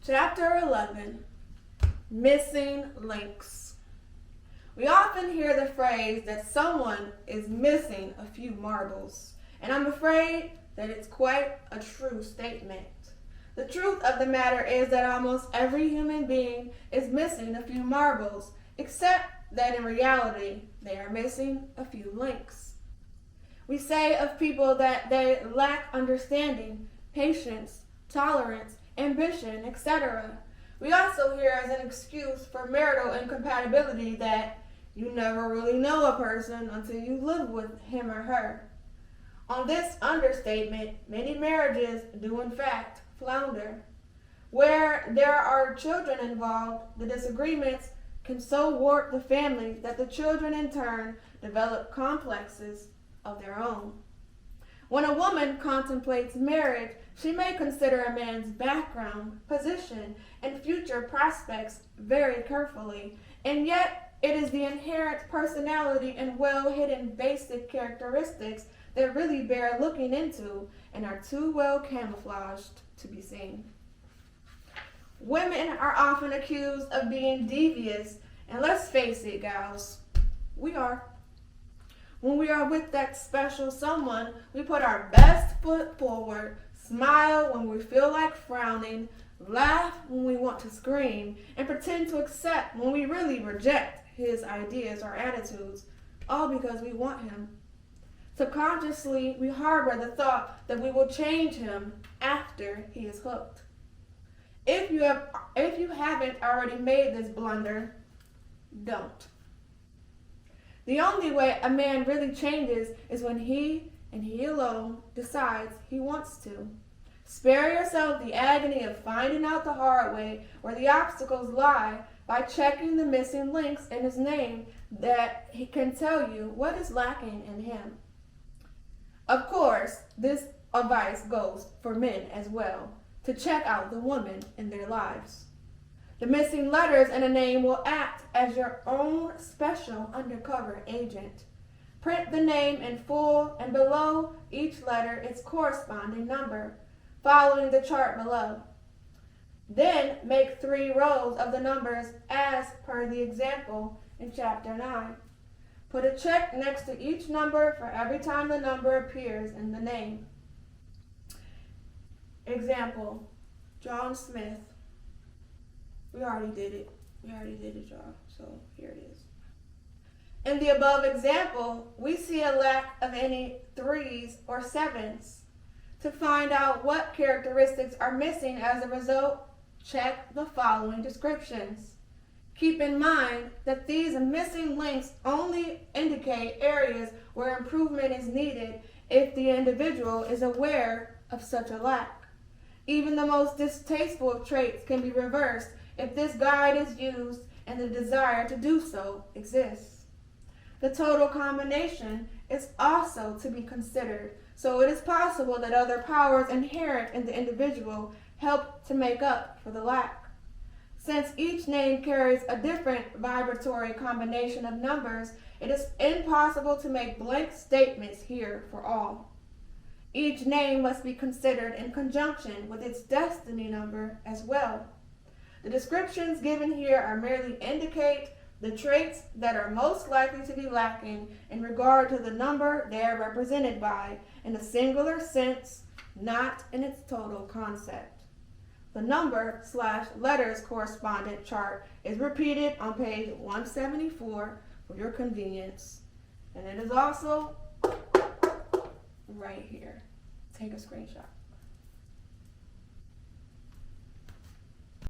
Chapter 11, Missing Links. We often hear the phrase that someone is missing a few marbles, and I'm afraid that it's quite a true statement. The truth of the matter is that almost every human being is missing a few marbles, except that in reality, they are missing a few links. We say of people that they lack understanding, patience, tolerance, ambition, etc. We also hear as an excuse for marital incompatibility that you never really know a person until you live with him or her. On this understatement, many marriages do in fact flounder. Where there are children involved, the disagreements can so warp the family that the children in turn develop complexes of their own. When a woman contemplates marriage, she may consider a man's background, position, and future prospects very carefully, and yet it is the inherent personality and well-hidden basic characteristics that really bear looking into and are too well camouflaged to be seen. Women are often accused of being devious, and let's face it, gals, we are. When we are with that special someone, we put our best foot forward, smile when we feel like frowning, laugh when we want to scream, and pretend to accept when we really reject his ideas or attitudes, all because we want him. Subconsciously, we harbor the thought that we will change him after he is hooked. If you haven't already made this blunder, don't. The only way a man really changes is when he and he alone decides he wants to. Spare yourself the agony of finding out the hard way where the obstacles lie by checking the missing links in his name that he can tell you what is lacking in him. Of course, this advice goes for men as well, to check out the woman in their lives. The missing letters in a name will act as your own special undercover agent. Print the name in full and below each letter its corresponding number, following the chart below. Then make 3 rows of the numbers as per the example in Chapter 9. Put a check next to each number for every time the number appears in the name. Example, John Smith. We already did it, y'all. So here it is. In the above example, we see a lack of any 3s or 7s. To find out what characteristics are missing as a result, check the following descriptions. Keep in mind that these missing links only indicate areas where improvement is needed if the individual is aware of such a lack. Even the most distasteful of traits can be reversed if this guide is used and the desire to do so exists. The total combination is also to be considered, so it is possible that other powers inherent in the individual help to make up for the lack. Since each name carries a different vibratory combination of numbers, it is impossible to make blank statements here for all. Each name must be considered in conjunction with its destiny number as well. The descriptions given here are merely indicate the traits that are most likely to be lacking in regard to the number they are represented by in a singular sense, not in its total concept. The number/letters correspondent chart is repeated on page 174 for your convenience, and it is also right here. Take a screenshot.